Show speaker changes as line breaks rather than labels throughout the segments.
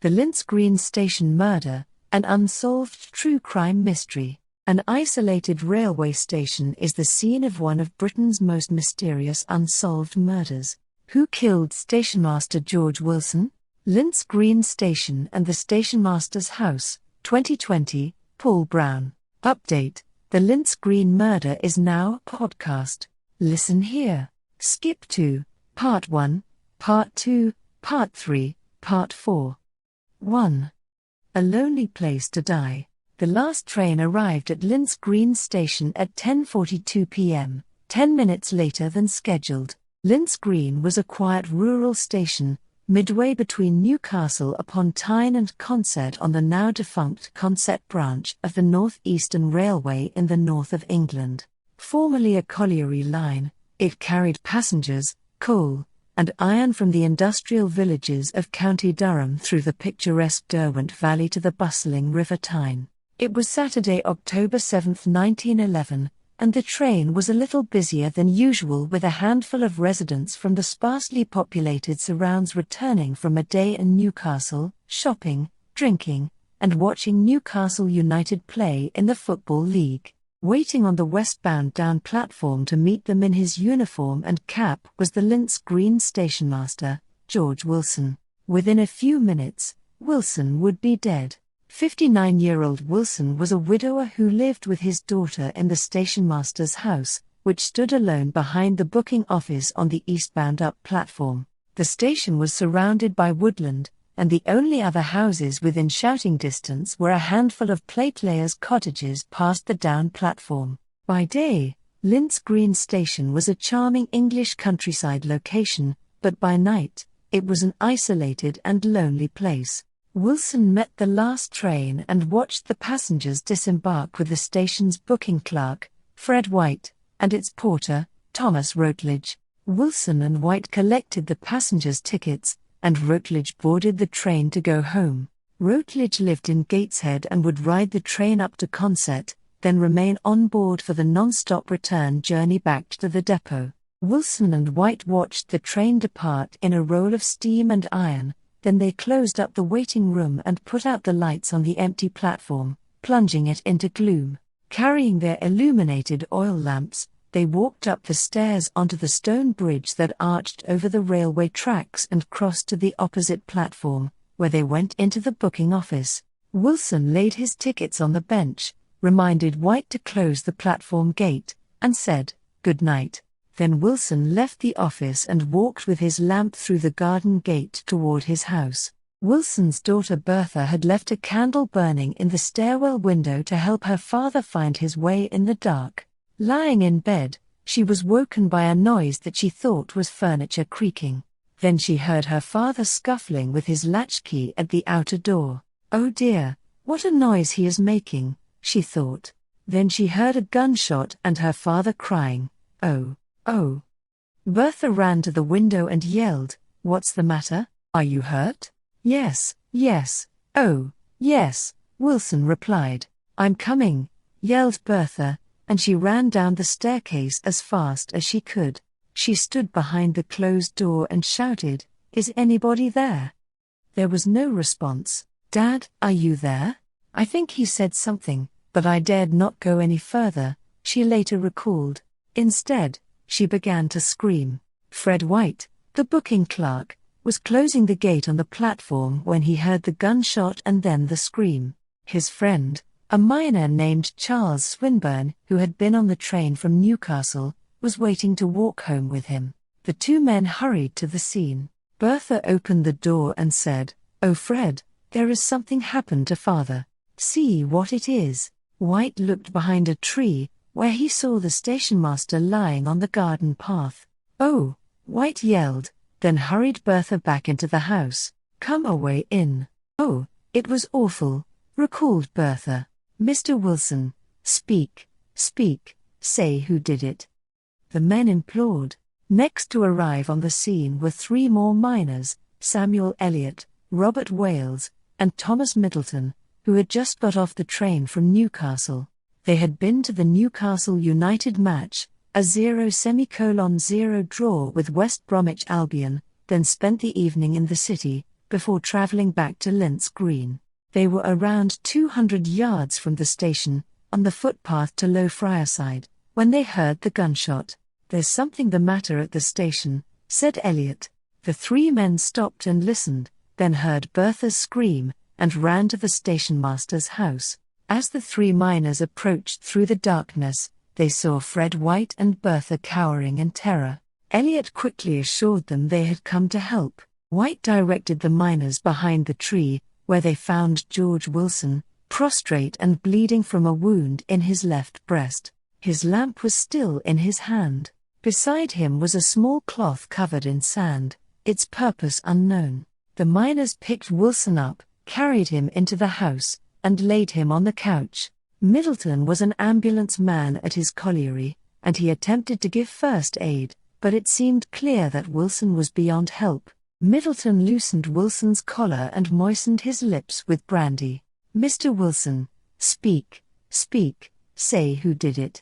The Lintz Green Station Murder, an unsolved true crime mystery. An isolated railway station is the scene of one of Britain's most mysterious unsolved murders. Who killed stationmaster George Wilson? Lintz Green Station and the Stationmaster's House, 2020, Paul Brown. Update: The Lintz Green Murder is now a podcast. Listen here. Skip to Part 1, Part 2, Part 3, Part 4. 1. A lonely place to die. The last train arrived at Lintz Green Station at 10:42 p.m., 10 minutes later than scheduled. Lintz Green was a quiet rural station, midway between Newcastle upon Tyne and Consett on the now defunct Consett branch of the North Eastern Railway in the north of England. Formerly a colliery line, it carried passengers, coal, and iron from the industrial villages of County Durham through the picturesque Derwent Valley to the bustling River Tyne. It was Saturday, October 7, 1911, and the train was a little busier than usual, with a handful of residents from the sparsely populated surrounds returning from a day in Newcastle, shopping, drinking, and watching Newcastle United play in the Football League. Waiting on the westbound down platform to meet them in his uniform and cap was the Lintz Green stationmaster, George Wilson. Within a few minutes, Wilson would be dead. 59-year-old Wilson was a widower who lived with his daughter in the stationmaster's house, which stood alone behind the booking office on the eastbound up platform. The station was surrounded by woodland, and the only other houses within shouting distance were a handful of platelayers' cottages past the down platform. By day, Lintz Green Station was a charming English countryside location, but by night, it was an isolated and lonely place. Wilson met the last train and watched the passengers disembark with the station's booking clerk, Fred White, and its porter, Thomas Routledge. Wilson and White collected the passengers' tickets, and Routledge boarded the train to go home. Routledge lived in Gateshead and would ride the train up to Consett, then remain on board for the non-stop return journey back to the depot. Wilson and White watched the train depart in a roll of steam and iron, then they closed up the waiting room and put out the lights on the empty platform, plunging it into gloom. Carrying their illuminated oil lamps, they walked up the stairs onto the stone bridge that arched over the railway tracks and crossed to the opposite platform, where they went into the booking office. Wilson laid his tickets on the bench, reminded White to close the platform gate, and said, "Good night." Then Wilson left the office and walked with his lamp through the garden gate toward his house. Wilson's daughter Bertha had left a candle burning in the stairwell window to help her father find his way in the dark. Lying in bed, she was woken by a noise that she thought was furniture creaking. Then she heard her father scuffling with his latchkey at the outer door. "Oh dear, what a noise he is making," she thought. Then she heard a gunshot and her father crying, "Oh, oh." Bertha ran to the window and yelled, "What's the matter? Are you hurt?" "Yes, yes, oh, yes," Wilson replied. "I'm coming," yelled Bertha, and she ran down the staircase as fast as she could. She stood behind the closed door and shouted, "Is anybody there?" There was no response. "Dad, are you there?" "I think he said something, but I dared not go any further," she later recalled. Instead, she began to scream. Fred White, the booking clerk, was closing the gate on the platform when he heard the gunshot and then the scream. His friend, a miner named Charles Swinburne, who had been on the train from Newcastle, was waiting to walk home with him. The two men hurried to the scene. Bertha opened the door and said, "Oh Fred, there is something happened to father. See what it is." White looked behind a tree, where he saw the stationmaster lying on the garden path. "Oh," White yelled, then hurried Bertha back into the house. "Come away in." "Oh, it was awful," recalled Bertha. "Mr. Wilson, speak, speak, say who did it." The men implored. Next to arrive on the scene were three more miners, Samuel Elliott, Robert Wales, and Thomas Middleton, who had just got off the train from Newcastle. They had been to the Newcastle United match, a 0-0 draw with West Bromwich Albion, then spent the evening in the city, before traveling back to Lintz Green. They were around 200 yards from the station, on the footpath to Low Friarside, when they heard the gunshot. "There's something the matter at the station," said Elliot. The three men stopped and listened, then heard Bertha's scream, and ran to the stationmaster's house. As the three miners approached through the darkness, they saw Fred White and Bertha cowering in terror. Elliot quickly assured them they had come to help. White directed the miners behind the tree, where they found George Wilson, prostrate and bleeding from a wound in his left breast. His lamp was still in his hand. Beside him was a small cloth covered in sand, its purpose unknown. The miners picked Wilson up, carried him into the house, and laid him on the couch. Middleton was an ambulance man at his colliery, and he attempted to give first aid, but it seemed clear that Wilson was beyond help. Middleton loosened Wilson's collar and moistened his lips with brandy. "Mr. Wilson, speak, say who did it,"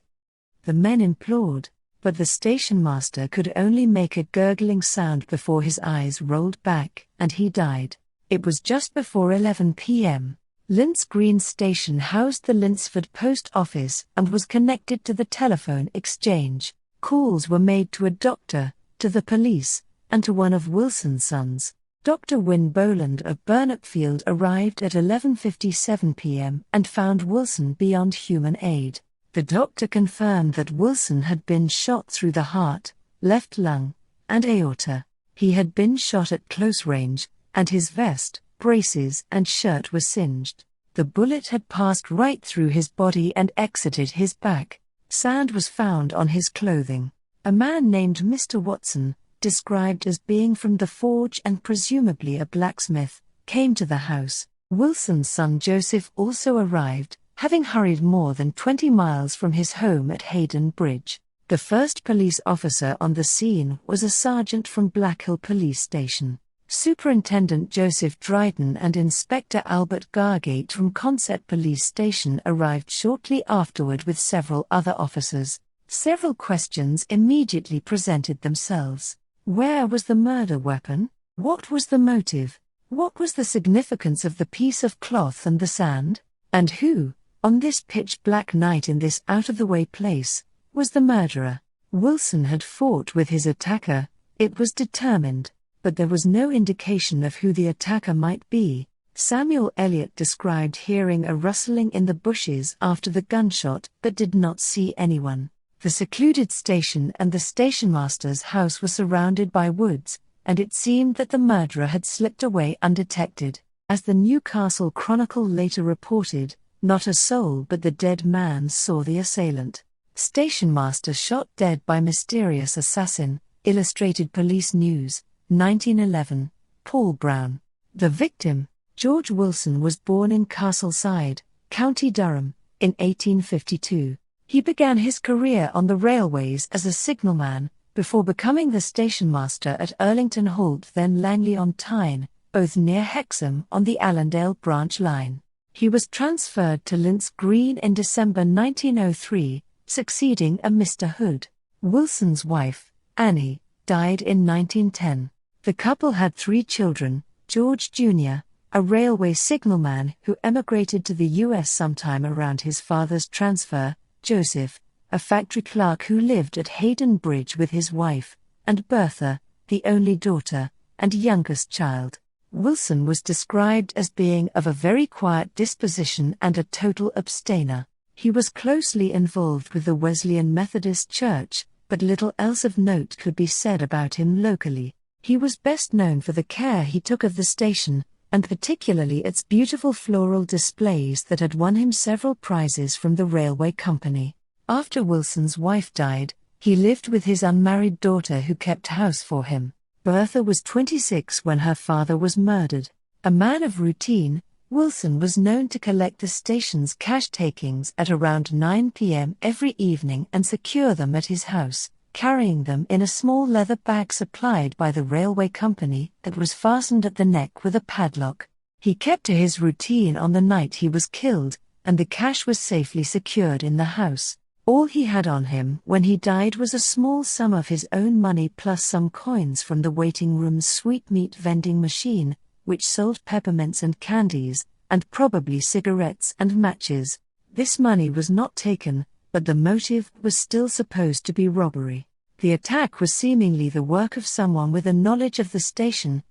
the men implored, but the stationmaster could only make a gurgling sound before his eyes rolled back, and he died. It was just before 11 p.m. Lintz Green Station housed the Lintsford Post Office and was connected to the telephone exchange. Calls were made to a doctor, to the police, and to one of Wilson's sons. Dr. Wynne Boland of Burnopfield arrived at 11:57 p.m. and found Wilson beyond human aid. The doctor confirmed that Wilson had been shot through the heart, left lung, and aorta. He had been shot at close range, and his vest, braces, and shirt were singed. The bullet had passed right through his body and exited his back. Sand was found on his clothing. A man named Mr. Watson, described as being from the forge and presumably a blacksmith, came to the house. Wilson's son Joseph also arrived, having hurried more than 20 miles from his home at Hayden Bridge. The first police officer on the scene was a sergeant from Blackhill Police Station. Superintendent Joseph Dryden and Inspector Albert Gargate from Consett Police Station arrived shortly afterward with several other officers. Several questions immediately presented themselves. Where was the murder weapon? What was the motive? What was the significance of the piece of cloth and the sand? And who, on this pitch-black night in this out-of-the-way place, was the murderer? Wilson had fought with his attacker, it was determined, but there was no indication of who the attacker might be. Samuel Elliot described hearing a rustling in the bushes after the gunshot but did not see anyone. The secluded station and the stationmaster's house were surrounded by woods, and it seemed that the murderer had slipped away undetected. As the Newcastle Chronicle later reported, not a soul but the dead man saw the assailant. Stationmaster shot dead by mysterious assassin, Illustrated Police News, 1911, Paul Brown. The victim, George Wilson, was born in Castleside, County Durham, in 1852. He began his career on the railways as a signalman, before becoming the stationmaster at Erlington Halt, then Langley-on-Tyne, both near Hexham on the Allendale branch line. He was transferred to Lintz Green in December 1903, succeeding a Mr. Hood. Wilson's wife, Annie, died in 1910. The couple had 3 children: George Jr., a railway signalman who emigrated to the U.S. sometime around his father's transfer, Joseph, a factory clerk who lived at Hayden Bridge with his wife, and Bertha, the only daughter, and youngest child. Wilson was described as being of a very quiet disposition and a total abstainer. He was closely involved with the Wesleyan Methodist Church, but little else of note could be said about him locally. He was best known for the care he took of the station, and particularly its beautiful floral displays that had won him several prizes from the railway company. After Wilson's wife died, he lived with his unmarried daughter who kept house for him. Bertha was 26 when her father was murdered. A man of routine, Wilson was known to collect the station's cash takings at around 9 p.m. every evening and secure them at his house, carrying them in a small leather bag supplied by the railway company that was fastened at the neck with a padlock. He kept to his routine on the night he was killed, and the cash was safely secured in the house. All he had on him when he died was a small sum of his own money plus some coins from the waiting room's sweetmeat vending machine, which sold peppermints and candies, and probably cigarettes and matches. This money was not taken, but the motive was still supposed to be robbery. The attack was seemingly the work of someone with a knowledge of the station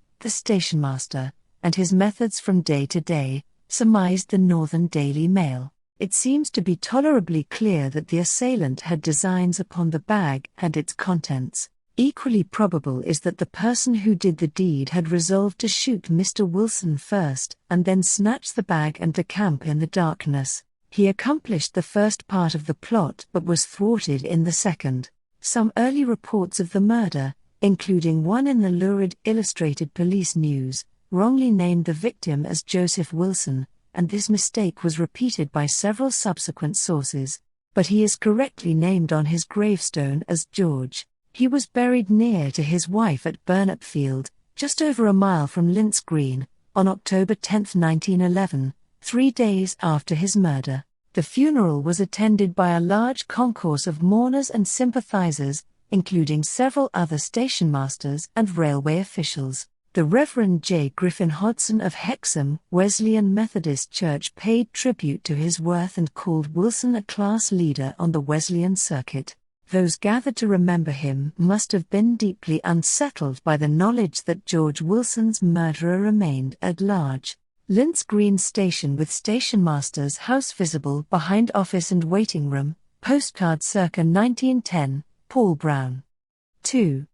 master, and his methods from day to day, surmised the Northern Daily Mail. It seems to be tolerably clear that the assailant had designs upon the bag and its contents. Equally probable is that the person who did the deed had resolved to shoot Mr. Wilson first and then snatch the bag and decamp in the darkness. He accomplished the first part of the plot but was thwarted in the second. Some early reports of the murder, including one in the lurid Illustrated Police News, wrongly named the victim as Joseph Wilson, and this mistake was repeated by several subsequent sources. But he is correctly named on his gravestone as George. He was buried near to his wife at Burnap Field, just over a mile from Lintz Green, on October 10, 1911, 3 days after his murder. The funeral was attended by a large concourse of mourners and sympathizers, including several other station masters and railway officials. The Reverend J. Griffin Hodson of Hexham Wesleyan Methodist Church paid tribute to his worth and called Wilson a class leader on the Wesleyan circuit. Those gathered to remember him must have been deeply unsettled by the knowledge that George Wilson's murderer remained at large. Lintz Green Station with Station Master's house visible behind office and waiting room, postcard circa 1910, Paul Brown. 2.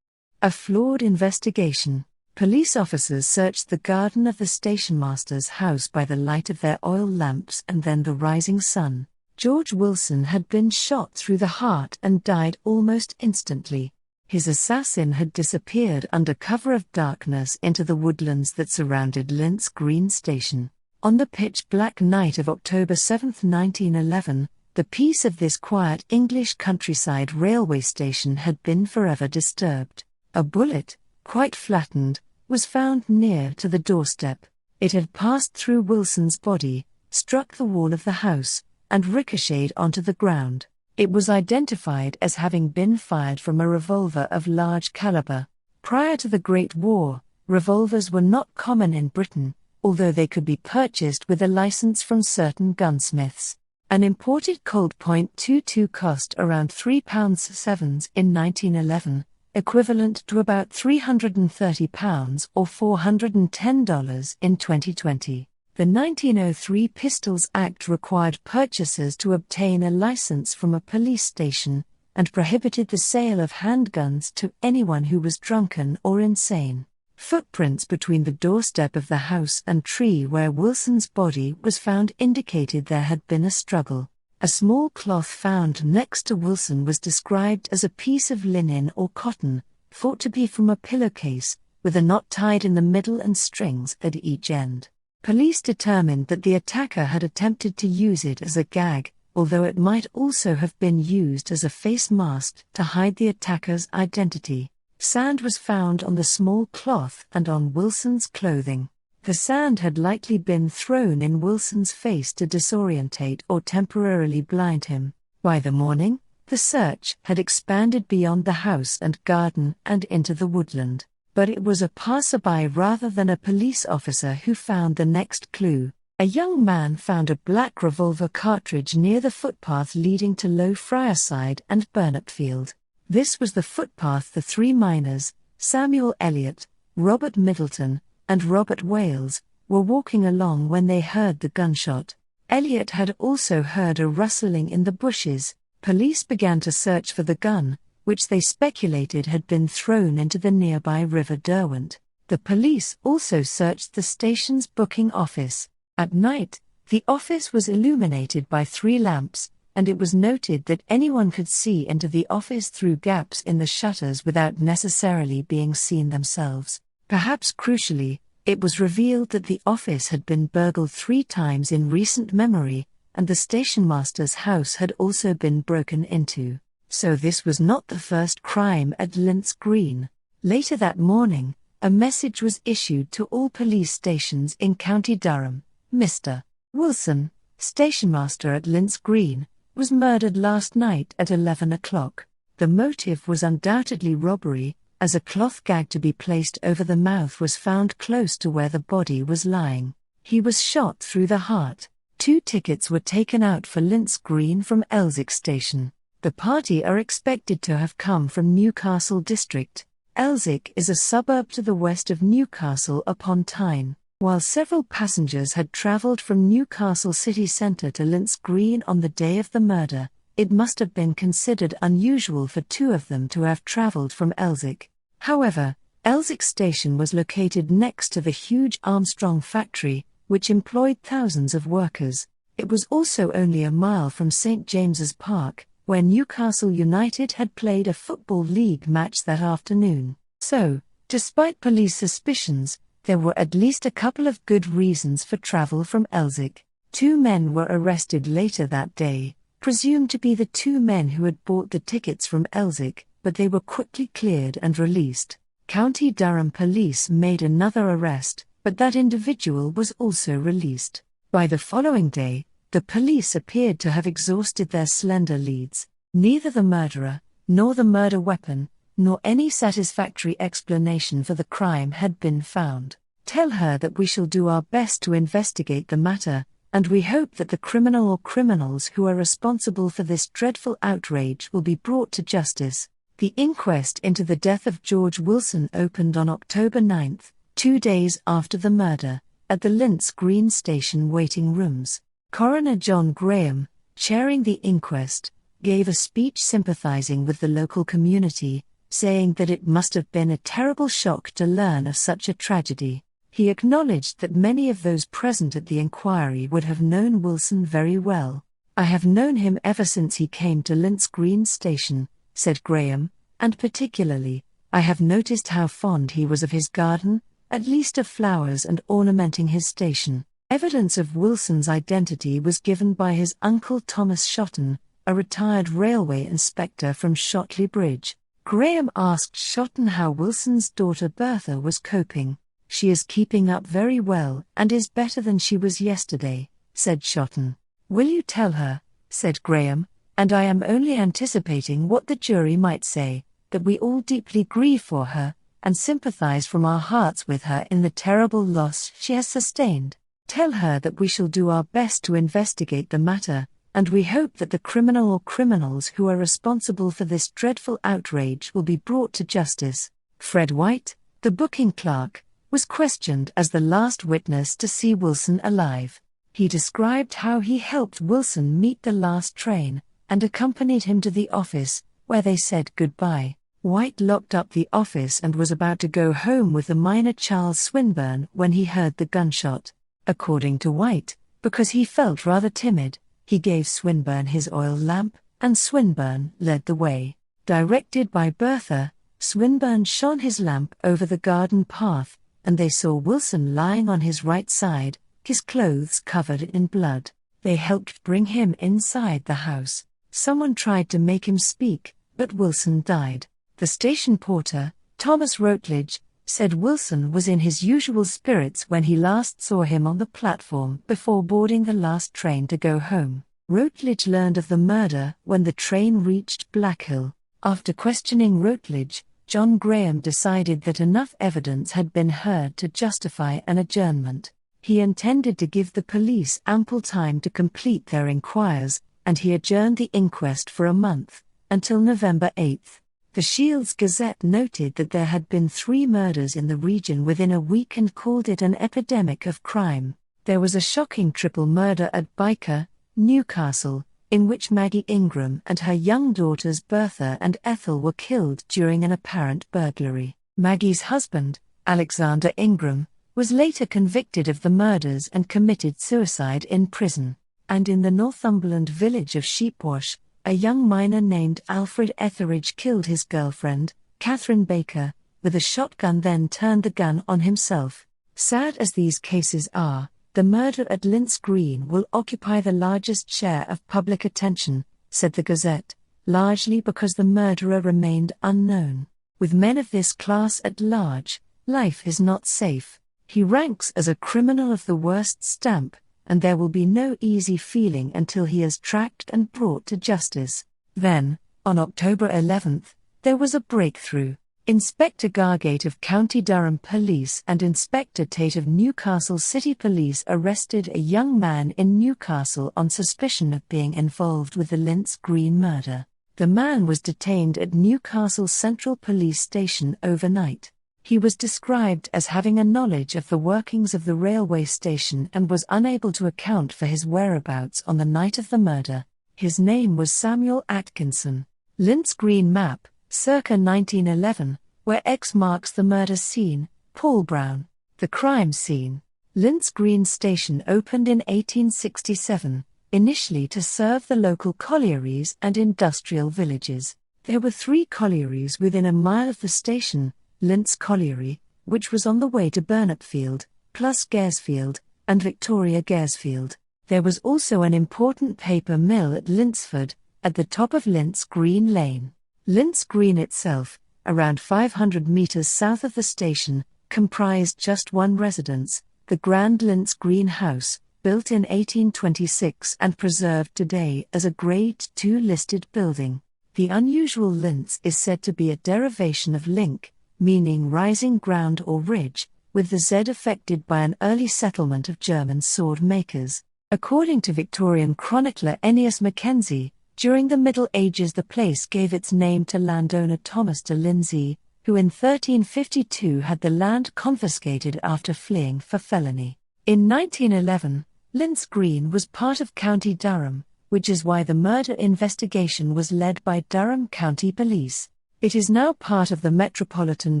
A flawed investigation. Police officers searched the garden of the station master's house by the light of their oil lamps and then the rising sun. George Wilson had been shot through the heart and died almost instantly. His assassin had disappeared under cover of darkness into the woodlands that surrounded Lintz Green Station. On the pitch-black night of October 7, 1911, the peace of this quiet English countryside railway station had been forever disturbed. A bullet, quite flattened, was found near to the doorstep. It had passed through Wilson's body, struck the wall of the house, and ricocheted onto the ground. It was identified as having been fired from a revolver of large caliber. Prior to the Great War, revolvers were not common in Britain, although they could be purchased with a license from certain gunsmiths. An imported Colt .22 cost around £3.7 in 1911, equivalent to about £330 or $410 in 2020. The 1903 Pistols Act required purchasers to obtain a license from a police station, and prohibited the sale of handguns to anyone who was drunken or insane. Footprints between the doorstep of the house and tree where Wilson's body was found indicated there had been a struggle. A small cloth found next to Wilson was described as a piece of linen or cotton, thought to be from a pillowcase, with a knot tied in the middle and strings at each end. Police determined that the attacker had attempted to use it as a gag, although it might also have been used as a face mask to hide the attacker's identity. Sand was found on the small cloth and on Wilson's clothing. The sand had likely been thrown in Wilson's face to disorientate or temporarily blind him. By the morning, the search had expanded beyond the house and garden and into the woodland. But it was a passerby rather than a police officer who found the next clue. A young man found a black revolver cartridge near the footpath leading to Low Friarside and Burnap Field. This was the footpath the three miners, Samuel Elliott, Robert Middleton, and Robert Wales, were walking along when they heard the gunshot. Elliott had also heard a rustling in the bushes. Police began to search for the gun, which they speculated had been thrown into the nearby River Derwent. The police also searched the station's booking office. At night, the office was illuminated by 3 lamps, and it was noted that anyone could see into the office through gaps in the shutters without necessarily being seen themselves. Perhaps crucially, it was revealed that the office had been burgled 3 times in recent memory, and the station master's house had also been broken into. So this was not the first crime at Lintz Green. Later that morning, a message was issued to all police stations in County Durham. Mr. Wilson, stationmaster at Lintz Green, was murdered last night at 11 o'clock. The motive was undoubtedly robbery, as a cloth gag to be placed over the mouth was found close to where the body was lying. He was shot through the heart. 2 tickets were taken out for Lintz Green from Elsick Station. The party are expected to have come from Newcastle District. Elsick is a suburb to the west of Newcastle upon Tyne. While several passengers had travelled from Newcastle city centre to Lintz Green on the day of the murder, it must have been considered unusual for 2 of them to have travelled from Elsick. However, Elsick Station was located next to the huge Armstrong factory, which employed thousands of workers. It was also only a mile from St James's Park, where Newcastle United had played a football league match that afternoon. So, despite police suspicions, there were at least a couple of good reasons for travel from Elsick. 2 men were arrested later that day, presumed to be the 2 men who had bought the tickets from Elsick, but they were quickly cleared and released. County Durham police made another arrest, but that individual was also released. By the following day, the police appeared to have exhausted their slender leads. Neither the murderer, nor the murder weapon, nor any satisfactory explanation for the crime had been found. Tell her that we shall do our best to investigate the matter, and we hope that the criminal or criminals who are responsible for this dreadful outrage will be brought to justice. The inquest into the death of George Wilson opened on October 9, 2 days after the murder, at the Lintz Green Station waiting rooms. Coroner John Graham, chairing the inquest, gave a speech sympathizing with the local community, saying that it must have been a terrible shock to learn of such a tragedy. He acknowledged that many of those present at the inquiry would have known Wilson very well. "I have known him ever since he came to Lintz Green Station," said Graham, "and particularly, I have noticed how fond he was of his garden, at least of flowers and ornamenting his station." Evidence of Wilson's identity was given by his uncle Thomas Shotton, a retired railway inspector from Shotley Bridge. Graham asked Shotton how Wilson's daughter Bertha was coping. "She is keeping up very well and is better than she was yesterday," said Shotton. "Will you tell her," said Graham, "and I am only anticipating what the jury might say, that we all deeply grieve for her, and sympathize from our hearts with her in the terrible loss she has sustained. Tell her that we shall do our best to investigate the matter, and we hope that the criminal or criminals who are responsible for this dreadful outrage will be brought to justice." Fred White, the booking clerk, was questioned as the last witness to see Wilson alive. He described how he helped Wilson meet the last train, and accompanied him to the office, where they said goodbye. White locked up the office and was about to go home with the miner Charles Swinburne when he heard the gunshot. According to White, because he felt rather timid, he gave Swinburne his oil lamp, and Swinburne led the way. Directed by Bertha, Swinburne shone his lamp over the garden path, and they saw Wilson lying on his right side, his clothes covered in blood. They helped bring him inside the house. Someone tried to make him speak, but Wilson died. The station porter, Thomas Routledge, said Wilson was in his usual spirits when he last saw him on the platform before boarding the last train to go home. Routledge learned of the murder when the train reached Blackhill. After questioning Routledge, John Graham decided that enough evidence had been heard to justify an adjournment. He intended to give the police ample time to complete their inquiries, and he adjourned the inquest for a month, until November 8. The Shields Gazette noted that there had been 3 murders in the region within a week and called it an epidemic of crime. There was a shocking triple murder at Byker, Newcastle, in which Maggie Ingram and her young daughters Bertha and Ethel were killed during an apparent burglary. Maggie's husband, Alexander Ingram, was later convicted of the murders and committed suicide in prison. And in the Northumberland village of Sheepwash, a young miner named Alfred Etheridge killed his girlfriend, Catherine Baker, with a shotgun, then turned the gun on himself. Sad as these cases are, the murder at Lintz Green will occupy the largest share of public attention, said the Gazette, largely because the murderer remained unknown. With men of this class at large, life is not safe. He ranks as a criminal of the worst stamp, and there will be no easy feeling until he is tracked and brought to justice. Then, on October 11, there was a breakthrough. Inspector Gargate of County Durham Police and Inspector Tate of Newcastle City Police arrested a young man in Newcastle on suspicion of being involved with the Lintz Green murder. The man was detained at Newcastle Central Police Station overnight. He was described as having a knowledge of the workings of the railway station and was unable to account for his whereabouts on the night of the murder. His name was Samuel Atkinson. Lintz Green map, circa 1911, where X marks the murder scene, Paul Brown. The crime scene. Lintz Green Station opened in 1867, initially to serve the local collieries and industrial villages. There were 3 collieries within a mile of the station: Lintz Colliery, which was on the way to Burnopfield, plus Garesfield, and Victoria Garesfield. There was also an important paper mill at Lintsford, at the top of Lintz Green Lane. Lintz Green itself, around 500 metres south of the station, comprised just one residence, the Grand Lintz Green House, built in 1826 and preserved today as a Grade II listed building. The unusual Lintz is said to be a derivation of link, meaning rising ground or ridge, with the Z affected by an early settlement of German sword makers. According to Victorian chronicler Ennius Mackenzie, during the Middle Ages the place gave its name to landowner Thomas de Lindsay, who in 1352 had the land confiscated after fleeing for felony. In 1911, Lintz Green was part of County Durham, which is why the murder investigation was led by Durham County Police. It is now part of the Metropolitan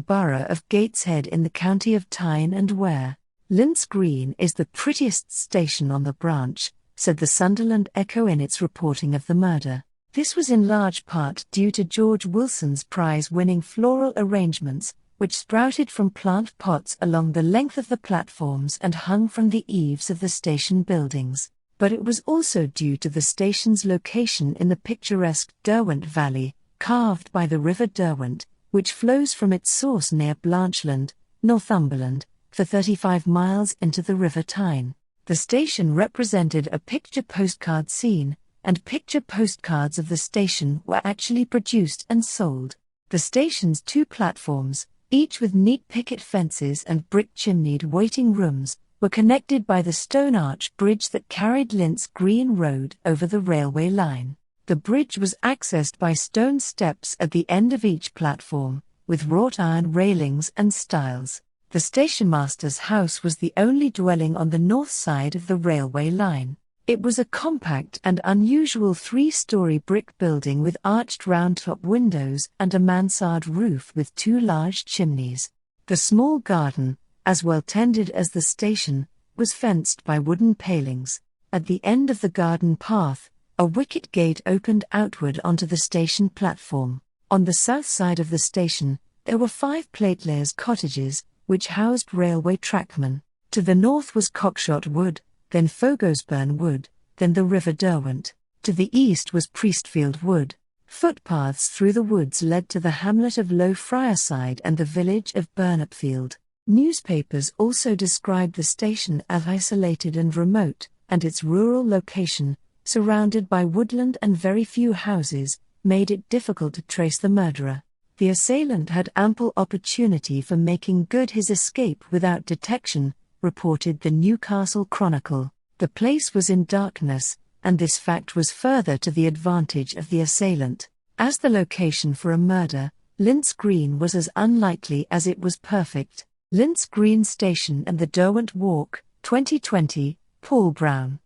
Borough of Gateshead in the county of Tyne and Wear. Lintz Green is the prettiest station on the branch, said the Sunderland Echo in its reporting of the murder. This was in large part due to George Wilson's prize-winning floral arrangements, which sprouted from plant pots along the length of the platforms and hung from the eaves of the station buildings. But it was also due to the station's location in the picturesque Derwent Valley, carved by the River Derwent, which flows from its source near Blanchland, Northumberland, for 35 miles into the River Tyne. The station represented a picture postcard scene, and picture postcards of the station were actually produced and sold. The station's 2 platforms, each with neat picket fences and brick-chimneyed waiting rooms, were connected by the stone arch bridge that carried Lintz Green Road over the railway line. The bridge was accessed by stone steps at the end of each platform, with wrought iron railings and stiles. The stationmaster's house was the only dwelling on the north side of the railway line. It was a compact and unusual 3-story brick building with arched round-top windows and a mansard roof with 2 large chimneys. The small garden, as well tended as the station, was fenced by wooden palings. At the end of the garden path, a wicket gate opened outward onto the station platform. On the south side of the station, there were 5 platelayers' cottages, which housed railway trackmen. To the north was Cockshot Wood, then Fogosburn Wood, then the River Derwent. To the east was Priestfield Wood. Footpaths through the woods led to the hamlet of Low Friarside and the village of Burnopfield. Newspapers also described the station as isolated and remote, and its rural location, surrounded by woodland and very few houses, made it difficult to trace the murderer. The assailant had ample opportunity for making good his escape without detection, reported the Newcastle Chronicle. The place was in darkness, and this fact was further to the advantage of the assailant. As the location for a murder, Lintz Green was as unlikely as it was perfect. Lintz Green Station and the Derwent Walk, 2020, Paul Brown.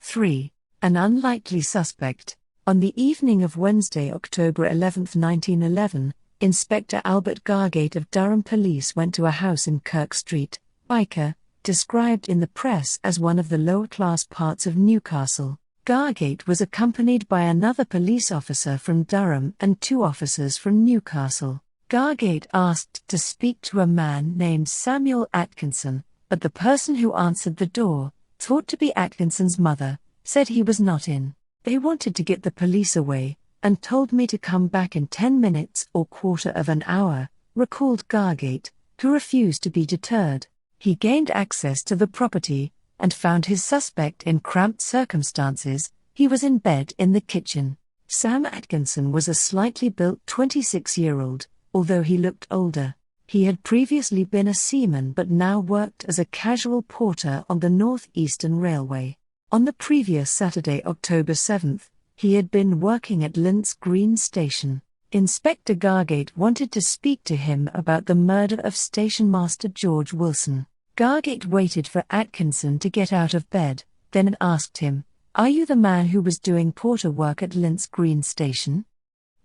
3. An unlikely suspect. On the evening of Wednesday, October 11, 1911, Inspector Albert Gargate of Durham Police went to a house in Kirk Street, Byker, described in the press as one of the lower-class parts of Newcastle. Gargate was accompanied by another police officer from Durham and 2 officers from Newcastle. Gargate asked to speak to a man named Samuel Atkinson, but the person who answered the door, thought to be Atkinson's mother, said he was not in. They wanted to get the police away, and told me to come back in 10 minutes or quarter of an hour, recalled Gargate, who refused to be deterred. He gained access to the property, and found his suspect in cramped circumstances. He was in bed in the kitchen. Sam Atkinson was a slightly built 26-year-old, although he looked older. He had previously been a seaman but now worked as a casual porter on the North Eastern Railway. On the previous Saturday, October 7th, he had been working at Lintz Green Station. Inspector Gargate wanted to speak to him about the murder of station master George Wilson. Gargate waited for Atkinson to get out of bed, then asked him, "Are you the man who was doing porter work at Lintz Green Station?"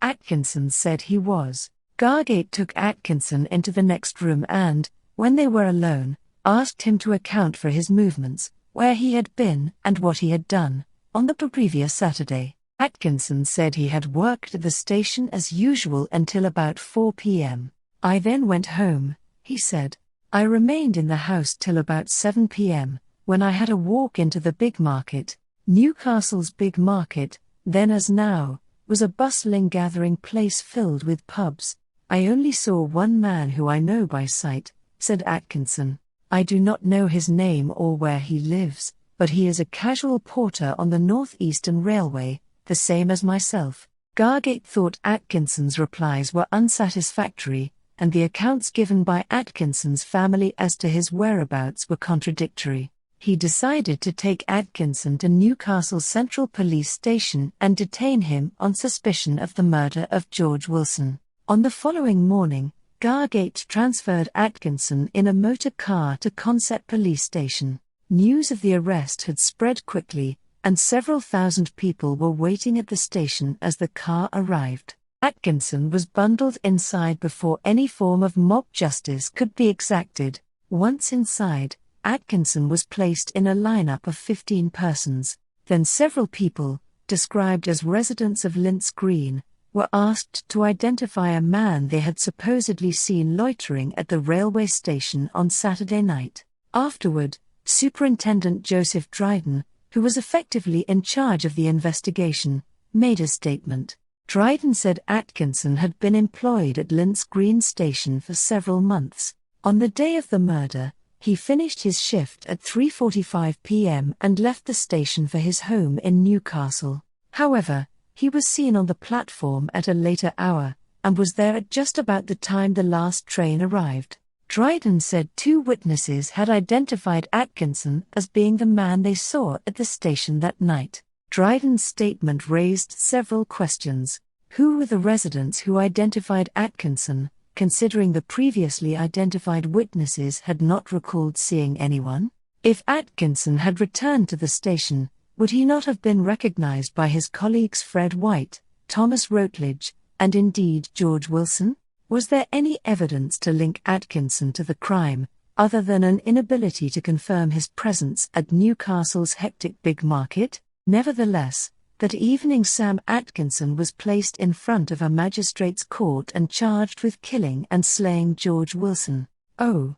Atkinson said he was. Gargate took Atkinson into the next room and, when they were alone, asked him to account for his movements, where he had been and what he had done, on the previous Saturday. Atkinson said he had worked at the station as usual until about 4 p.m. "I then went home," he said. "I remained in the house till about 7 p.m., when I had a walk into the big market." Newcastle's big market, then as now, was a bustling gathering place filled with pubs. "I only saw one man who I know by sight," said Atkinson. "I do not know his name or where he lives, but he is a casual porter on the North Eastern Railway, the same as myself." Gargate thought Atkinson's replies were unsatisfactory, and the accounts given by Atkinson's family as to his whereabouts were contradictory. He decided to take Atkinson to Newcastle Central Police Station and detain him on suspicion of the murder of George Wilson. On the following morning, Gargate transferred Atkinson in a motor car to Consett Police Station. News of the arrest had spread quickly, and several thousand people were waiting at the station as the car arrived. Atkinson was bundled inside before any form of mob justice could be exacted. Once inside, Atkinson was placed in a lineup of 15 persons. Then several people, described as residents of Lintz Green, were asked to identify a man they had supposedly seen loitering at the railway station on Saturday night. Afterward, Superintendent Joseph Dryden, who was effectively in charge of the investigation, made a statement. Dryden said Atkinson had been employed at Lintz Green Station for several months. On the day of the murder, he finished his shift at 3:45 p.m. and left the station for his home in Newcastle. However, he was seen on the platform at a later hour, and was there at just about the time the last train arrived. Dryden said 2 witnesses had identified Atkinson as being the man they saw at the station that night. Dryden's statement raised several questions. Who were the residents who identified Atkinson, considering the previously identified witnesses had not recalled seeing anyone? If Atkinson had returned to the station, would he not have been recognized by his colleagues Fred White, Thomas Routledge, and indeed George Wilson? Was there any evidence to link Atkinson to the crime, other than an inability to confirm his presence at Newcastle's hectic big market? Nevertheless, that evening Sam Atkinson was placed in front of a magistrate's court and charged with killing and slaying George Wilson. "Oh,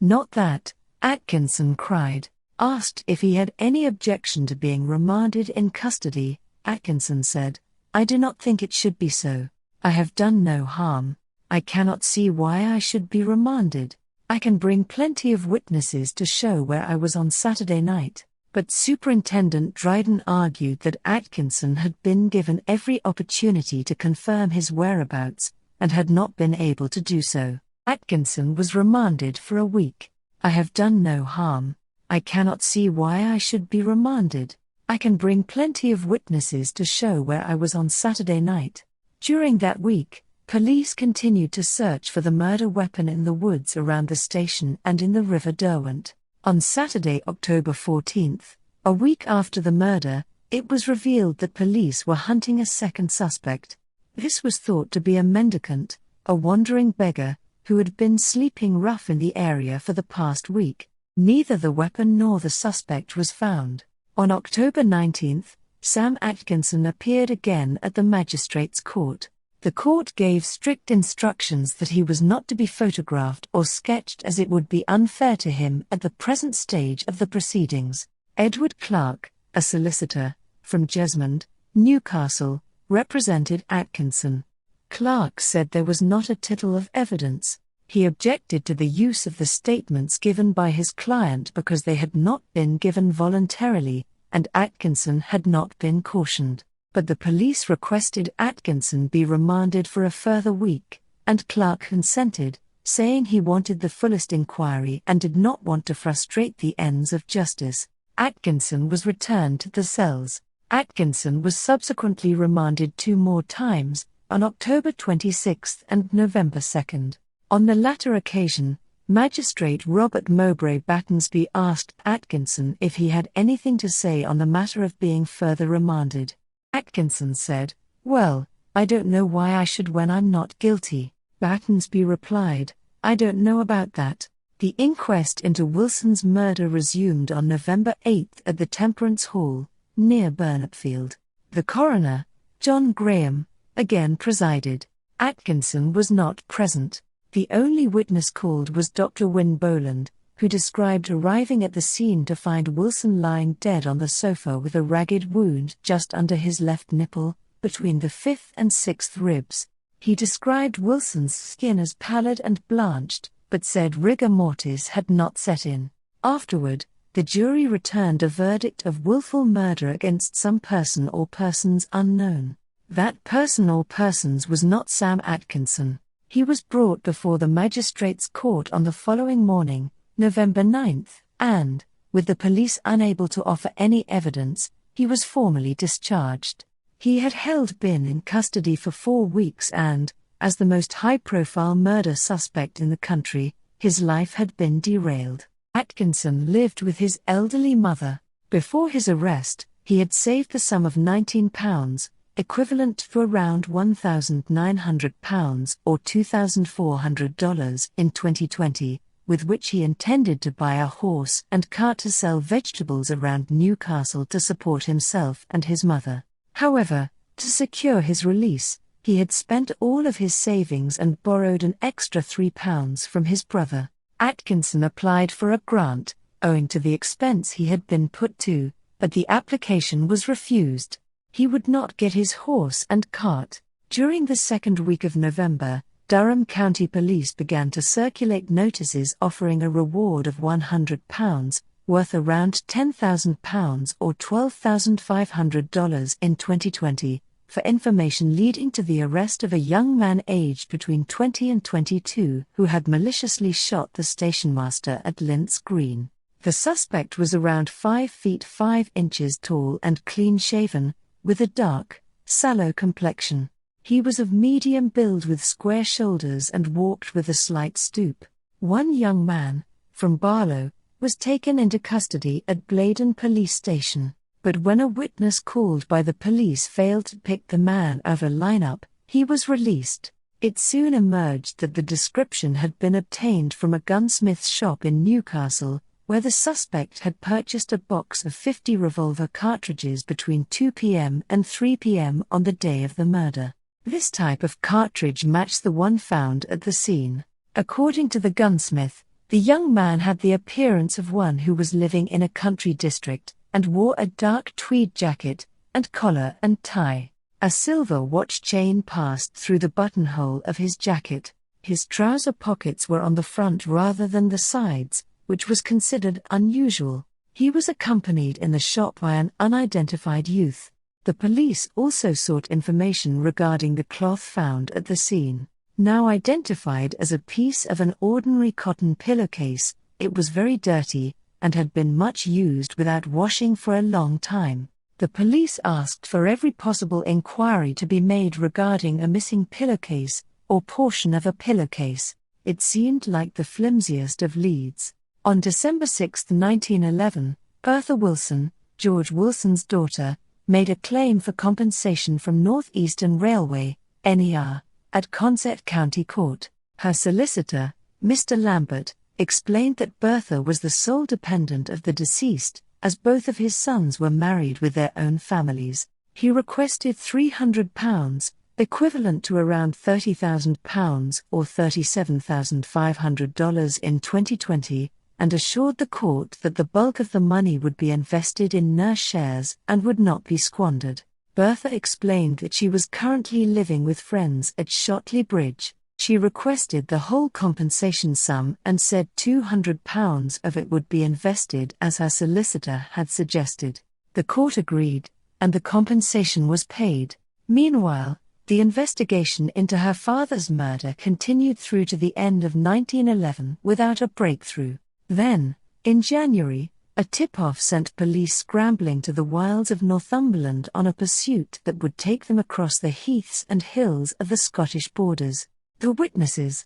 not that," Atkinson cried. Asked if he had any objection to being remanded in custody, Atkinson said, "I do not think it should be so. I have done no harm. I cannot see why I should be remanded. I can bring plenty of witnesses to show where I was on Saturday night." But Superintendent Dryden argued that Atkinson had been given every opportunity to confirm his whereabouts, and had not been able to do so. Atkinson was remanded for a week. "I have done no harm. I cannot see why I should be remanded. I can bring plenty of witnesses to show where I was on Saturday night." During that week, police continued to search for the murder weapon in the woods around the station and in the River Derwent. On Saturday, October 14th, a week after the murder, it was revealed that police were hunting a second suspect. This was thought to be a mendicant, a wandering beggar, who had been sleeping rough in the area for the past week. Neither the weapon nor the suspect was found. On October 19th, Sam Atkinson appeared again at the magistrate's court. The court gave strict instructions that he was not to be photographed or sketched, as it would be unfair to him at the present stage of the proceedings. Edward Clark, a solicitor, from Jesmond, Newcastle, represented Atkinson. Clark said there was not a tittle of evidence. He objected to the use of the statements given by his client because they had not been given voluntarily, and Atkinson had not been cautioned. But the police requested Atkinson be remanded for a further week. and Clark consented, saying he wanted the fullest inquiry and did not want to frustrate the ends of justice. Atkinson was returned to the cells. Atkinson was subsequently remanded 2 more times, on October 26 and November 2. On the latter occasion, Magistrate Robert Mowbray Battensby asked Atkinson if he had anything to say on the matter of being further remanded. Atkinson said, "Well, I don't know why I should when I'm not guilty." Battensby replied, "I don't know about that." The inquest into Wilson's murder resumed on November 8 at the Temperance Hall, near Burnopfield. The coroner, John Graham, again presided. Atkinson was not present. The only witness called was Dr. Wynne Boland, who described arriving at the scene to find Wilson lying dead on the sofa with a ragged wound just under his left nipple, between the 5th and 6th ribs. He described Wilson's skin as pallid and blanched, but said rigor mortis had not set in. Afterward, the jury returned a verdict of willful murder against some person or persons unknown. That person or persons was not Sam Atkinson. He was brought before the magistrate's court on the following morning, November 9, and, with the police unable to offer any evidence, he was formally discharged. He had been in custody for 4 weeks and, as the most high-profile murder suspect in the country, his life had been derailed. Atkinson lived with his elderly mother. Before his arrest, he had saved the sum of £19, equivalent to around £1,900 or $2,400 in 2020, with which he intended to buy a horse and cart to sell vegetables around Newcastle to support himself and his mother. However, to secure his release, he had spent all of his savings and borrowed an extra £3 from his brother. Atkinson applied for a grant, owing to the expense he had been put to, but the application was refused. He would not get his horse and cart. During the second week of November, Durham County Police began to circulate notices offering a reward of £100, worth around £10,000 or $12,500 in 2020, for information leading to the arrest of a young man aged between 20 and 22 who had maliciously shot the stationmaster at Lintz Green. The suspect was around 5 feet 5 inches tall and clean-shaven, with a dark, sallow complexion. He was of medium build with square shoulders and walked with a slight stoop. One young man, from Barlow, was taken into custody at Blaydon Police Station, but when a witness called by the police failed to pick the man out of a lineup, he was released. It soon emerged that the description had been obtained from a gunsmith's shop in Newcastle, where the suspect had purchased a box of 50 revolver cartridges between 2 p.m. and 3 p.m. on the day of the murder. This type of cartridge matched the one found at the scene. According to the gunsmith, the young man had the appearance of one who was living in a country district, and wore a dark tweed jacket, and collar and tie. A silver watch chain passed through the buttonhole of his jacket. His trouser pockets were on the front rather than the sides, which was considered unusual. He was accompanied in the shop by an unidentified youth. The police also sought information regarding the cloth found at the scene. Now identified as a piece of an ordinary cotton pillowcase, it was very dirty, and had been much used without washing for a long time. The police asked for every possible inquiry to be made regarding a missing pillowcase, or portion of a pillowcase. It seemed like the flimsiest of leads. On December 6, 1911, Bertha Wilson, George Wilson's daughter, made a claim for compensation from Northeastern Railway, NER, at Consett County Court. Her solicitor, Mr. Lambert, explained that Bertha was the sole dependent of the deceased, as both of his sons were married with their own families. He requested £300, equivalent to around £30,000 or $37,500 in 2020, and assured the court that the bulk of the money would be invested in NER shares and would not be squandered. Bertha explained that she was currently living with friends at Shotley Bridge. She requested the whole compensation sum and said £200 of it would be invested as her solicitor had suggested. The court agreed, and the compensation was paid. Meanwhile, The investigation into her father's murder continued through to the end of 1911 without a breakthrough. Then, in January, a tip-off sent police scrambling to the wilds of Northumberland on a pursuit that would take them across the heaths and hills of the Scottish borders. The witnesses.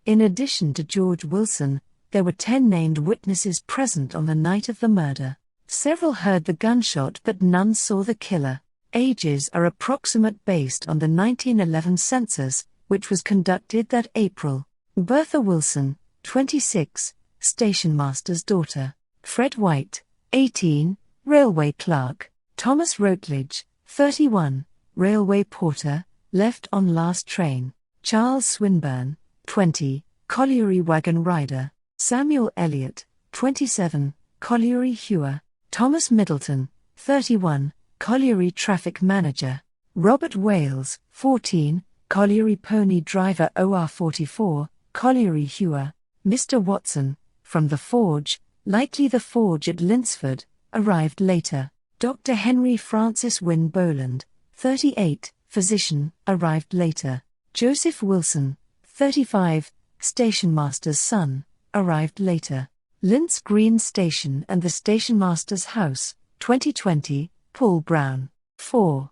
In addition to George Wilson, there were 10 named witnesses present on the night of the murder. Several heard the gunshot but none saw the killer. Ages are approximate based on the 1911 census, which was conducted that April. Bertha Wilson, 26, stationmaster's daughter. Fred White, 18, railway clerk. Thomas Routledge, 31, railway porter, left on last train. Charles Swinburne, 20, colliery wagon rider. Samuel Elliott, 27, colliery hewer. Thomas Middleton, 31, colliery traffic manager. Robert Wales, 14, colliery pony driver OR 44, colliery hewer. Mr. Watson, from the forge, likely the forge at Lintsford, arrived later. Dr. Henry Francis Wynne Boland, 38, physician, arrived later. Joseph Wilson, 35, stationmaster's son, arrived later. Lintz Green Station and the Stationmaster's House, 2020, Paul Brown. 4.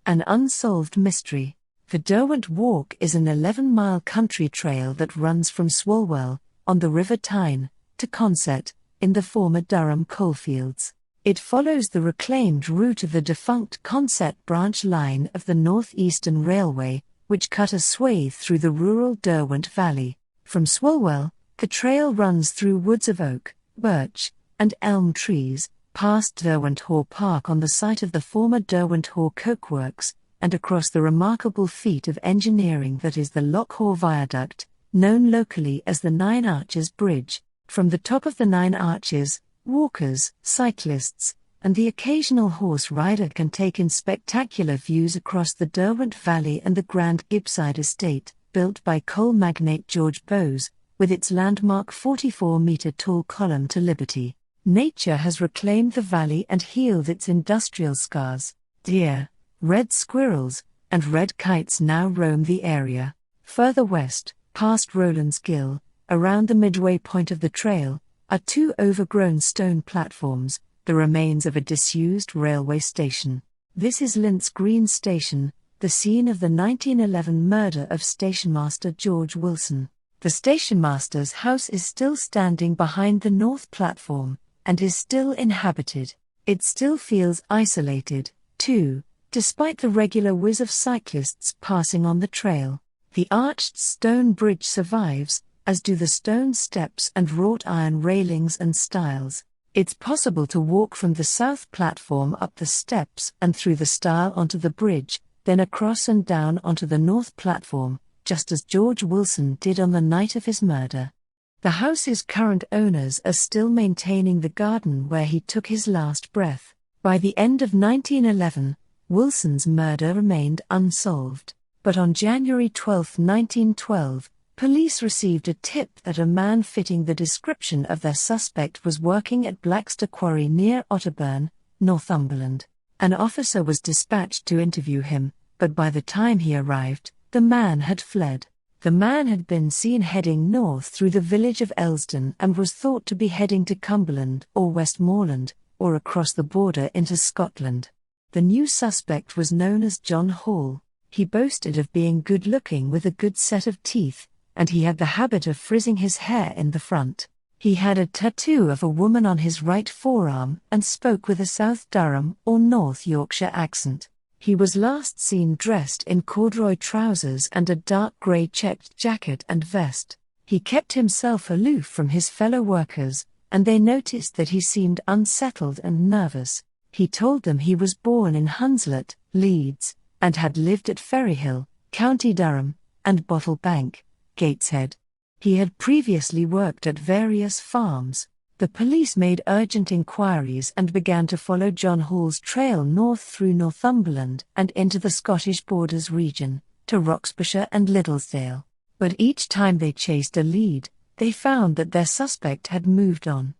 An Unsolved Mystery. The Derwent Walk is an 11-mile country trail that runs from Swalwell, on the River Tyne, to Consett, in the former Durham coalfields. It follows the reclaimed route of the defunct Consett branch line of the North Eastern Railway, which cut a swathe through the rural Derwent Valley. From Swalwell, the trail runs through woods of oak, birch, and elm trees, past Derwent Hall Park on the site of the former Derwent Hall Cokeworks, and across the remarkable feat of engineering that is the Lockhaw Viaduct, known locally as the Nine Arches Bridge. From the top of the Nine Arches, walkers, cyclists, and the occasional horse rider can take in spectacular views across the Derwent Valley and the grand Gibbside estate, built by coal magnate George Bowes, with its landmark 44-metre-tall column to Liberty. Nature has reclaimed the valley and healed its industrial scars. Deer, red squirrels, and red kites now roam the area. Further west, past Rowland's Gill, around the midway point of the trail, are 2 overgrown stone platforms, the remains of a disused railway station. This is Lintz Green Station, the scene of the 1911 murder of stationmaster George Wilson. The stationmaster's house is still standing behind the north platform, and is still inhabited. It still feels isolated, too, despite the regular whiz of cyclists passing on the trail. The arched stone bridge survives, as do the stone steps and wrought iron railings and stiles. It's possible to walk from the south platform up the steps and through the stile onto the bridge, then across and down onto the north platform, just as George Wilson did on the night of his murder. The house's current owners are still maintaining the garden where he took his last breath. By the end of 1911, Wilson's murder remained unsolved. But on January 12, 1912, police received a tip that a man fitting the description of their suspect was working at Blackster Quarry near Otterburn, Northumberland. An officer was dispatched to interview him, but by the time he arrived, the man had fled. The man had been seen heading north through the village of Elsdon and was thought to be heading to Cumberland or Westmoreland, or across the border into Scotland. The new suspect was known as John Hall. He boasted of being good-looking with a good set of teeth, and he had the habit of frizzing his hair in the front. He had a tattoo of a woman on his right forearm and spoke with a South Durham or North Yorkshire accent. He was last seen dressed in corduroy trousers and a dark grey checked jacket and vest. He kept himself aloof from his fellow workers, and they noticed that he seemed unsettled and nervous. He told them he was born in Hunslet, Leeds, and had lived at Ferryhill, County Durham, and Bottle Bank, Gateshead. He had previously worked at various farms. The police made urgent inquiries and began to follow John Hall's trail north through Northumberland and into the Scottish borders region, to Roxburghshire and Liddlesdale. But each time they chased a lead, they found that their suspect had moved on.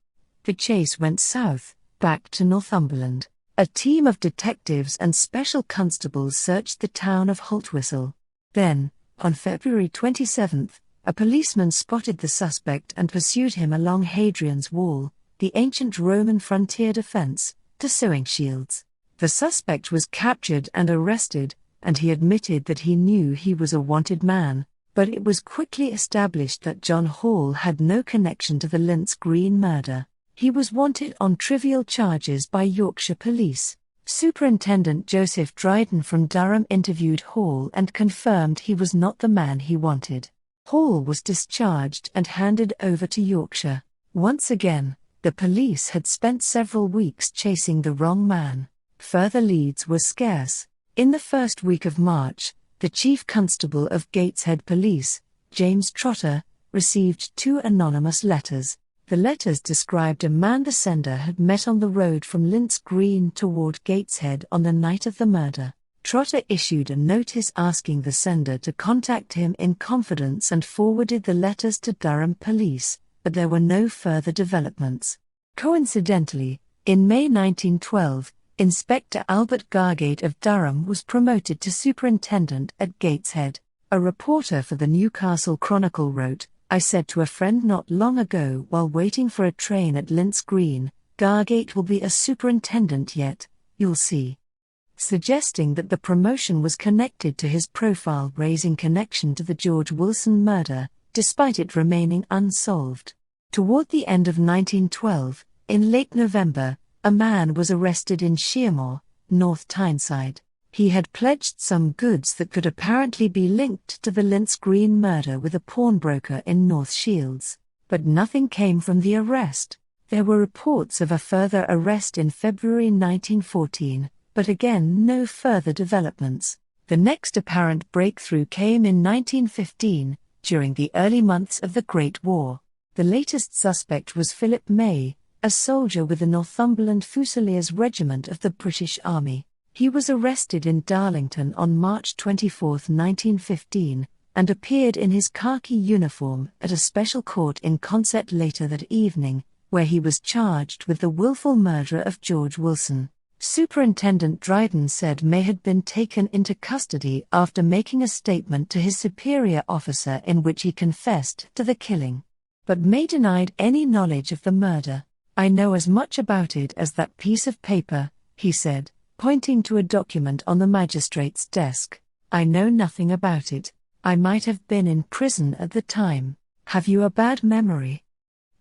The chase went south, back to Northumberland. A team of detectives and special constables searched the town of Holtwhistle. Then, on February 27, a policeman spotted the suspect and pursued him along Hadrian's Wall, the ancient Roman frontier defense, to sowing shields. The suspect was captured and arrested, and he admitted that he knew he was a wanted man, but it was quickly established that John Hall had no connection to the Lintz Green murder. He was wanted on trivial charges by Yorkshire police. Superintendent Joseph Dryden from Durham interviewed Hall and confirmed he was not the man he wanted. Hall was discharged and handed over to Yorkshire. Once again, the police had spent several weeks chasing the wrong man. Further leads were scarce. In the first week of March, the Chief Constable of Gateshead Police, James Trotter, received 2 anonymous letters. The letters described a man the sender had met on the road from Lintz Green toward Gateshead on the night of the murder. Trotter issued a notice asking the sender to contact him in confidence and forwarded the letters to Durham Police, but there were no further developments. Coincidentally, in May 1912, Inspector Albert Gargate of Durham was promoted to superintendent at Gateshead. A reporter for the Newcastle Chronicle wrote, "I said to a friend not long ago while waiting for a train at Lintz Green, Gargate will be a superintendent yet, you'll see." Suggesting that the promotion was connected to his profile-raising connection to the George Wilson murder, despite it remaining unsolved. Toward the end of 1912, in late November, a man was arrested in Sheermore, North Tyneside. He had pledged some goods that could apparently be linked to the Lintz Green murder with a pawnbroker in North Shields. But nothing came from the arrest. There were reports of a further arrest in February 1914, but again no further developments. The next apparent breakthrough came in 1915, during the early months of the Great War. The latest suspect was Philip May, a soldier with the Northumberland Fusiliers Regiment of the British Army. He was arrested in Darlington on March 24, 1915, and appeared in his khaki uniform at a special court in Consett later that evening, where he was charged with the willful murder of George Wilson. Superintendent Dryden said May had been taken into custody after making a statement to his superior officer in which he confessed to the killing. But May denied any knowledge of the murder. "I know as much about it as that piece of paper," he said, pointing to a document on the magistrate's desk. "I know nothing about it. I might have been in prison at the time." "Have you a bad memory?"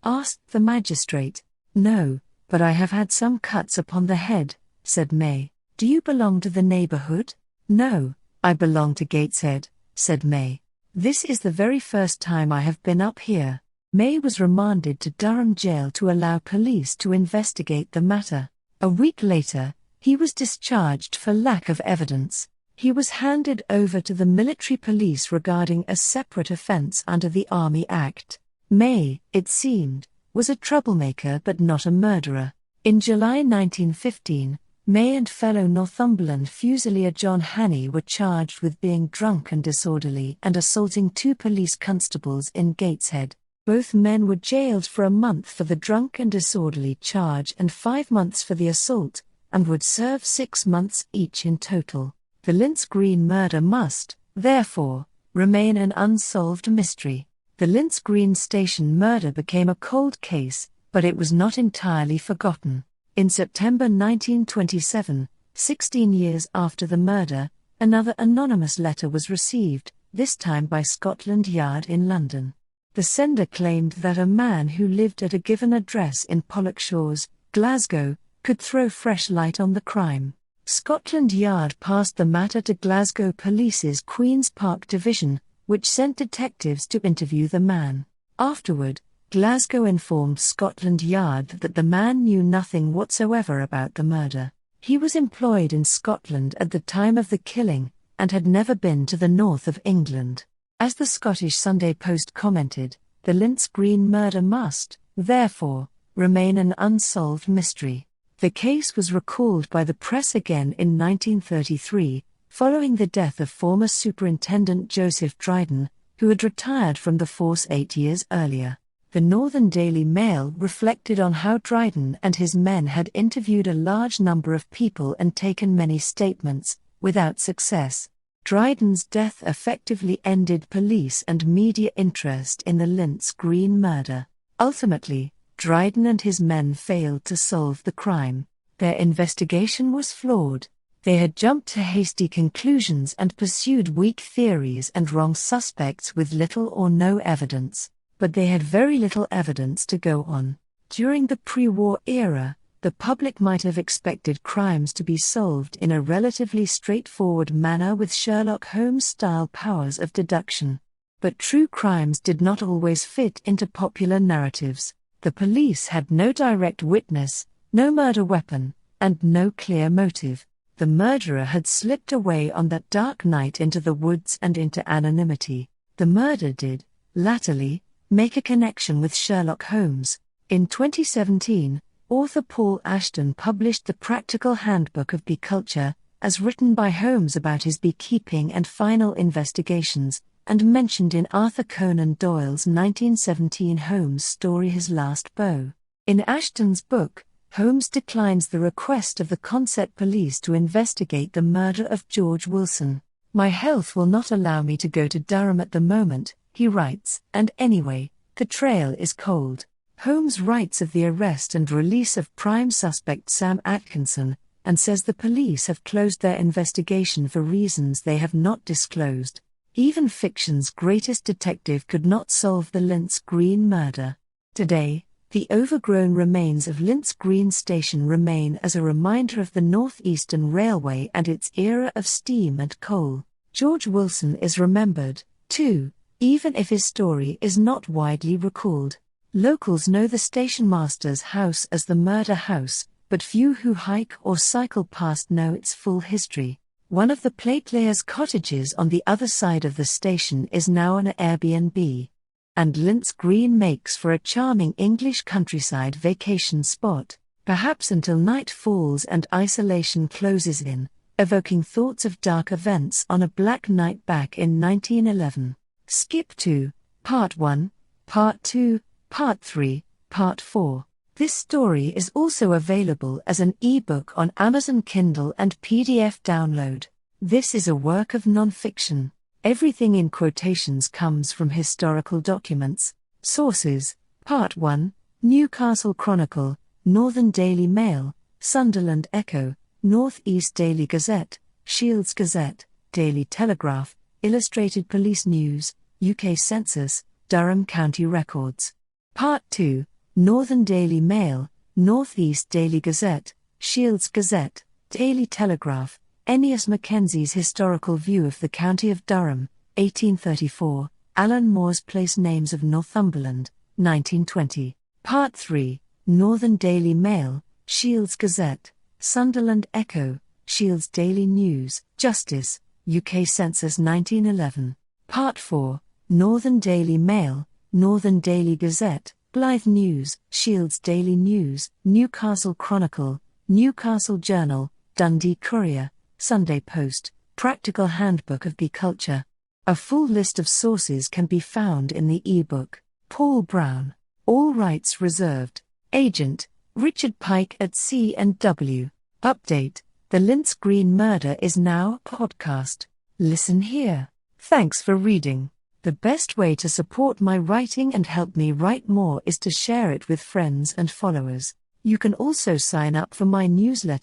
asked the magistrate. "No, but I have had some cuts upon the head," said May. "Do you belong to the neighborhood?" "No, I belong to Gateshead," said May. "This is the very first time I have been up here." May was remanded to Durham jail to allow police to investigate the matter. A week later, he was discharged for lack of evidence. He was handed over to the military police regarding a separate offense under the Army Act. May, it seemed, was a troublemaker but not a murderer. In July 1915, May and fellow Northumberland Fusilier John Hannay were charged with being drunk and disorderly and assaulting 2 police constables in Gateshead. Both men were jailed for a month for the drunk and disorderly charge and 5 months for the assault, and would serve 6 months each in total. The Lintz Green murder must, therefore, remain an unsolved mystery. The Lintz Green station murder became a cold case, but it was not entirely forgotten. In September 1927, 16 years after the murder, another anonymous letter was received, this time by Scotland Yard in London. The sender claimed that a man who lived at a given address in Pollokshaws, Glasgow, could throw fresh light on the crime. Scotland Yard passed the matter to Glasgow Police's Queen's Park Division, which sent detectives to interview the man. Afterward, Glasgow informed Scotland Yard that the man knew nothing whatsoever about the murder. He was employed in Scotland at the time of the killing, and had never been to the north of England. As the Scottish Sunday Post commented, the Lintz Green murder must, therefore, remain an unsolved mystery. The case was recalled by the press again in 1933, following the death of former Superintendent Joseph Dryden, who had retired from the force 8 years earlier. The Northern Daily Mail reflected on how Dryden and his men had interviewed a large number of people and taken many statements, without success. Dryden's death effectively ended police and media interest in the Lintz Green murder. Ultimately, Dryden and his men failed to solve the crime. Their investigation was flawed. They had jumped to hasty conclusions and pursued weak theories and wrong suspects with little or no evidence. But they had very little evidence to go on. During the pre-war era, the public might have expected crimes to be solved in a relatively straightforward manner with Sherlock Holmes-style powers of deduction. But true crimes did not always fit into popular narratives. The police had no direct witness, no murder weapon, and no clear motive. The murderer had slipped away on that dark night into the woods and into anonymity. The murder did, latterly, make a connection with Sherlock Holmes. In 2017, author Paul Ashton published The Practical Handbook of Bee Culture, as written by Holmes about his beekeeping and final investigations, and mentioned in Arthur Conan Doyle's 1917 Holmes story His Last Beau. In Ashton's book, Holmes declines the request of the Consett police to investigate the murder of George Wilson. "My health will not allow me to go to Durham at the moment," he writes, "and anyway, the trail is cold." Holmes writes of the arrest and release of prime suspect Sam Atkinson, and says the police have closed their investigation for reasons they have not disclosed. Even fiction's greatest detective could not solve the Lintz Green murder. Today, the overgrown remains of Lintz Green Station remain as a reminder of the Northeastern Railway and its era of steam and coal. George Wilson is remembered, too, even if his story is not widely recalled. Locals know the station master's house as the murder house, but few who hike or cycle past know its full history. One of the platelayers' cottages on the other side of the station is now an Airbnb. And Lintz Green makes for a charming English countryside vacation spot, perhaps until night falls and isolation closes in, evoking thoughts of dark events on a black night back in 1911. Skip to Part 1, Part 2, Part 3, Part 4. This story is also available as an e-book on Amazon Kindle and PDF download. This is a work of non-fiction. Everything in quotations comes from historical documents. Sources: Part 1, Newcastle Chronicle, Northern Daily Mail, Sunderland Echo, North East Daily Gazette, Shields Gazette, Daily Telegraph, Illustrated Police News, UK Census, Durham County Records. Part 2, Northern Daily Mail, North East Daily Gazette, Shields Gazette, Daily Telegraph, Ennius Mackenzie's Historical View of the County of Durham, 1834, Alan Moore's Place Names of Northumberland, 1920. Part 3, Northern Daily Mail, Shields Gazette, Sunderland Echo, Shields Daily News, Justice, UK Census 1911. Part 4, Northern Daily Mail, Northern Daily Gazette, Blythe News, Shields Daily News, Newcastle Chronicle, Newcastle Journal, Dundee Courier, Sunday Post, Practical Handbook of Bee Culture. A full list of sources can be found in the e-book. Paul Brown. All rights reserved. Agent, Richard Pike at C&W. Update, the Lintz Green murder is now a podcast. Listen here. Thanks for reading. The best way to support my writing and help me write more is to share it with friends and followers. You can also sign up for my newsletter